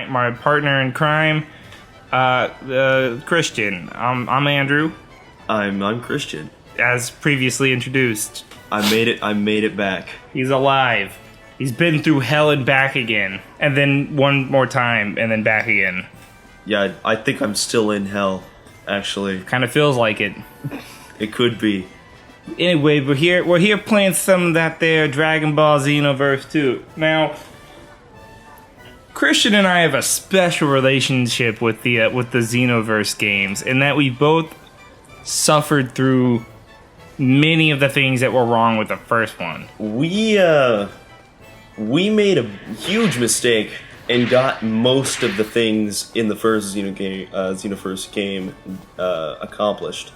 my partner in crime, Christian. I'm Andrew. I'm Christian. As previously introduced. I made it back. He's alive. He's been through hell and back again. And then one more time, and then back again. Yeah, I think I'm still in hell, actually. Kind of feels like it. It could be. Anyway, we're here playing some of that there Dragonball Xenoverse 2. Now, Christian and I have a special relationship with the Xenoverse games, in that we both suffered through many of the things that were wrong with the first one. We made a huge mistake and got most of the things in the first Xenoverse game accomplished.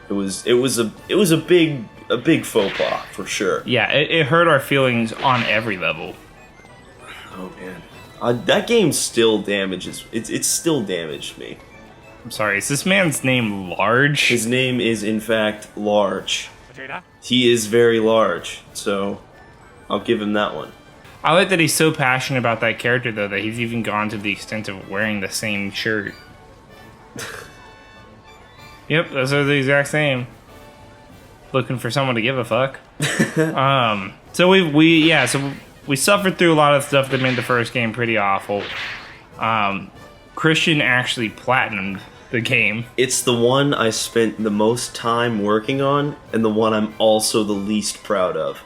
It was a big faux pas for sure. Yeah, it hurt our feelings on every level. Oh man, that game still damages. It still damaged me. I'm sorry. Is this man's name Large? His name is in fact Large. He is very large, so I'll give him that one. I like that he's so passionate about that character, though, that he's even gone to the extent of wearing the same shirt. Yep, those are the exact same. Looking for someone to give a fuck. So we suffered through a lot of stuff that made the first game pretty awful. Christian actually platinumed the game. It's the one I spent the most time working on, and the one I'm also the least proud of.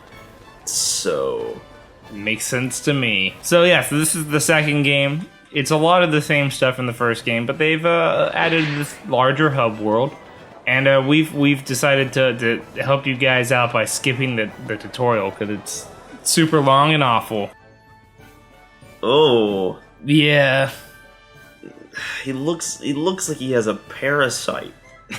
So makes sense to me. So this is the second game. It's a lot of the same stuff in the first game, but they've added this larger hub world, and we've decided to help you guys out by skipping the tutorial because it's super long and awful. Oh yeah, he looks like he has a parasite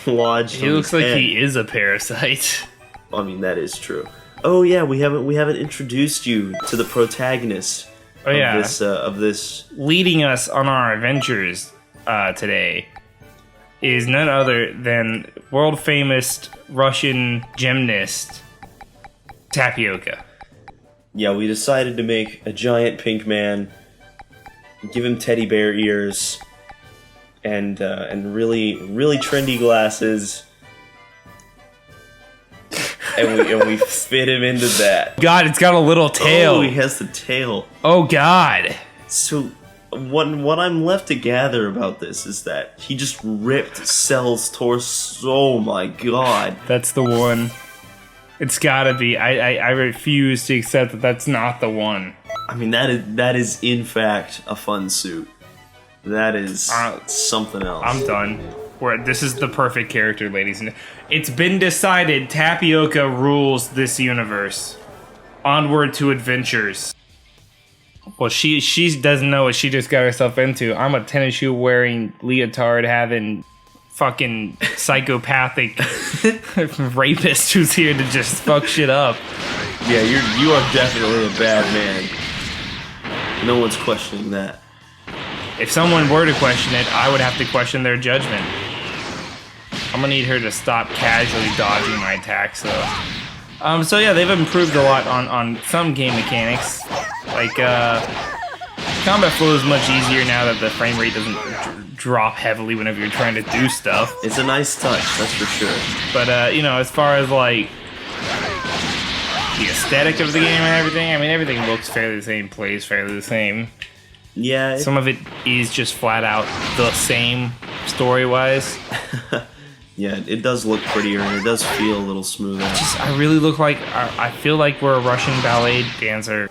lodged. He looks like he is a parasite. I mean, that is true. Oh yeah, we haven't introduced you to the protagonist. Of this. Leading us on our adventures today is none other than world-famous Russian gymnast Tapioca. Yeah, we decided to make a giant pink man, give him teddy bear ears, and really trendy glasses. And we fit him into that. God, it's got a little tail. Oh, he has the tail. Oh, God. So, what I'm left to gather about this is that he just ripped Cell's torso. Oh, my God. That's the one. It's gotta be. I refuse to accept that that's not the one. I mean, that is in fact a fun suit. That is something else. I'm done. This is the perfect character, ladies and it's been decided Tapioca rules this universe. Onward to adventures. Well, she doesn't know what she just got herself into. I'm a tennis shoe wearing, leotard having, fucking psychopathic rapist who's here to just fuck shit up. Yeah, you are definitely a bad man. No one's questioning that. If someone were to question it, I would have to question their judgment. I'm gonna need her to stop casually dodging my attacks, though. So yeah, they've improved a lot on some game mechanics. Like, combat flow is much easier now that the frame rate doesn't drop heavily whenever you're trying to do stuff. It's a nice touch, that's for sure. But, as far as, like, the aesthetic of the game and everything, I mean, everything looks fairly the same, plays fairly the same. Yeah. Some of it is just flat out the same story-wise. Yeah, it does look prettier and it does feel a little smoother. I really look like I feel like we're a Russian ballet dancer.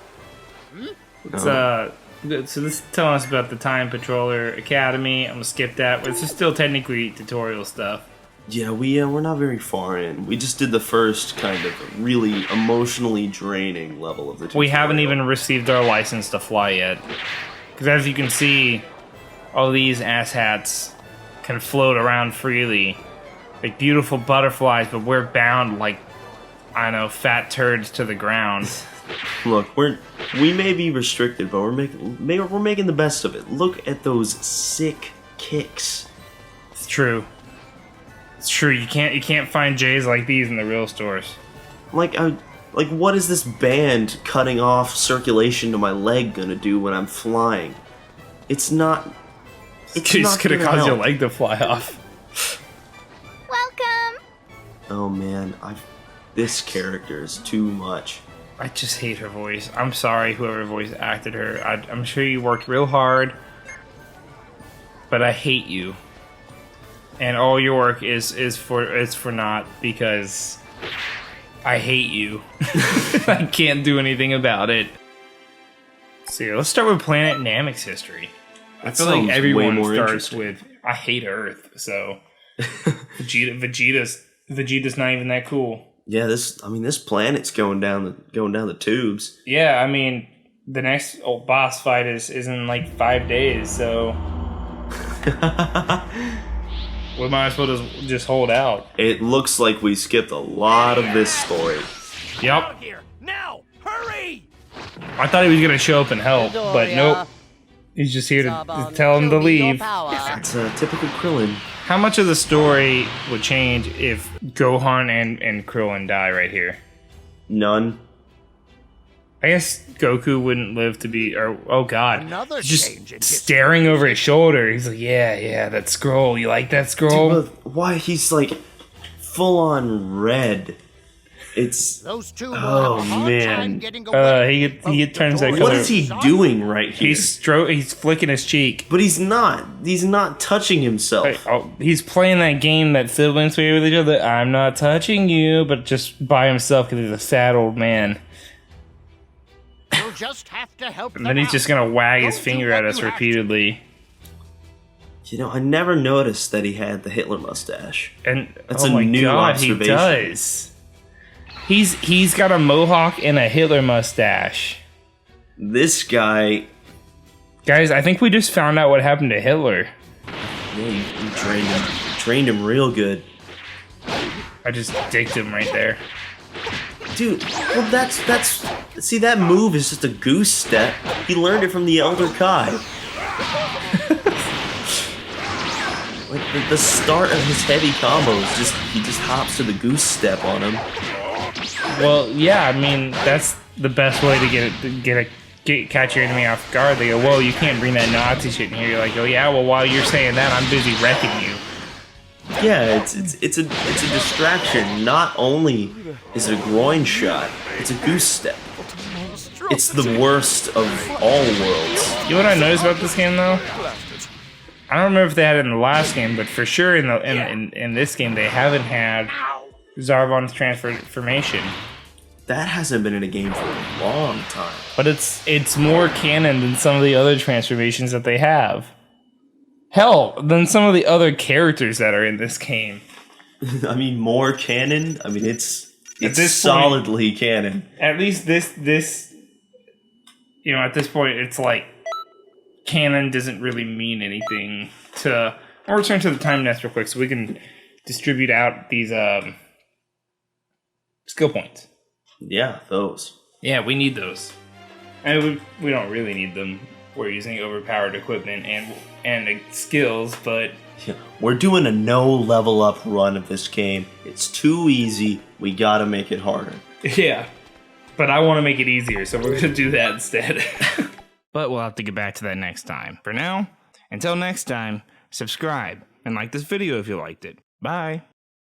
So this is telling us about the Time Patroller Academy. I'm gonna skip that. This is still technically tutorial stuff. Yeah, we're not very far in. We just did the first kind of really emotionally draining level of the tutorial. We haven't even received our license to fly yet. Because as you can see, all these asshats can float around freely. Like beautiful butterflies, but we're bound like, I don't know, fat turds to the ground. Look, we may be restricted, but we're making the best of it. Look at those sick kicks. It's true. It's true. You can't find J's like these in the real stores. Like what is this band cutting off circulation to my leg gonna do when I'm flying? It's not. It's Just not gonna gonna cause your help. leg to fly off. Welcome. Oh man, this character is too much. I just hate her voice. I'm sorry, whoever voice acted her. I'm sure you worked real hard, but I hate you. And all your work is for naught because I hate you. I can't do anything about it. So let's start with Planet Namek's history. I feel like everyone starts with I hate Earth, so Vegeta's not even that cool. Yeah, this planet's going down the tubes. Yeah, I mean the next boss fight is in like 5 days, so we might as well just hold out. It looks like we skipped a lot of this story. Yep. Here, now, hurry! I thought he was gonna show up and help, but nope. He's just here to tell him to leave. It's a typical Krillin. How much of the story would change if Gohan and Krillin die right here? None. I guess Goku wouldn't live to be, or oh god, Another he's just change in staring over his shoulder. He's like, yeah, that scroll. You like that scroll? Dude, but why he's like full on red? It's Those two will Oh, have a hard man. time getting away. he turns that what color. is he doing right here? He's flicking his cheek. But he's not touching himself. He's playing that game that siblings play with each other. I'm not touching you, but just by himself because he's a sad old man. You'll just have to help And then he's just gonna wag his finger at us repeatedly. You know, I never noticed that he had the Hitler mustache. And That's oh a my new god, he observation. does. He's got a mohawk and a Hitler mustache. This guy, Guys, I think we just found out what happened to Hitler. yeah, you trained him real good. I just dicked him right there. Dude, well see, that move is just a goose step. He learned it from the Elder Kai. Like the start of his heavy combos, he just hops to the goose step on him. Well, yeah, I mean that's the best way to catch your enemy off guard. They go, whoa, you can't bring that Nazi shit in here. You're like, oh yeah, well while you're saying that, I'm busy wrecking you. Yeah, it's a distraction. Not only is it a groin shot, it's a goose step. It's the worst of all worlds. You know what I noticed about this game though? I don't remember if they had it in the last game, but for sure in this game they haven't had Zarbon's transformation. That hasn't been in a game for a long time. But it's more canon than some of the other transformations that they have. Hell, than some of the other characters that are in this game. I mean, more canon. I mean, it's this solidly canon. At least this, you know, at this point, it's like canon doesn't really mean anything. I'll return to the time nest real quick so we can distribute out these skill points. Yeah, those. Yeah, we need those. And we don't really need them. We're using overpowered equipment and skills, but Yeah, we're doing a no level up run of this game. It's too easy. We gotta make it harder. yeah. But I want to make it easier, so we're gonna do that instead. But we'll have to get back to that next time. For now, until next time, subscribe and like this video if you liked it. Bye.